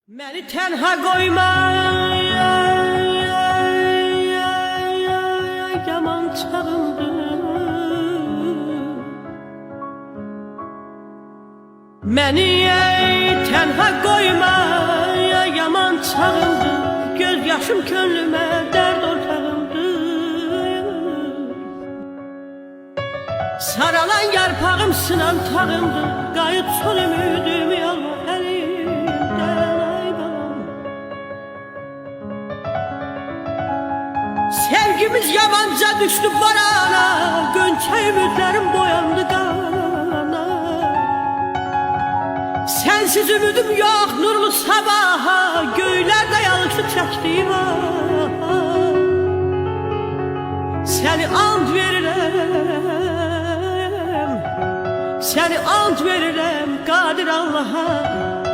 Məni tənha qoyma, yaman çağımdır. Məni tənha qoyma, yaman çağımdır. Göz yaşım könlümə dərd ortağımdır. Saralan yarpağım sınan tağımdır. Qayıt son ümidim yalvar əlimdən ay balam. Sevgimiz yamanca düştü barana, Gönçə ümidlərim boyandı qana. Sensiz ümidim yok nurlu sabaha, Göylerde yağışı çəkdiyim Seni and verirəm, seni and verirəm Qadir Allah'a.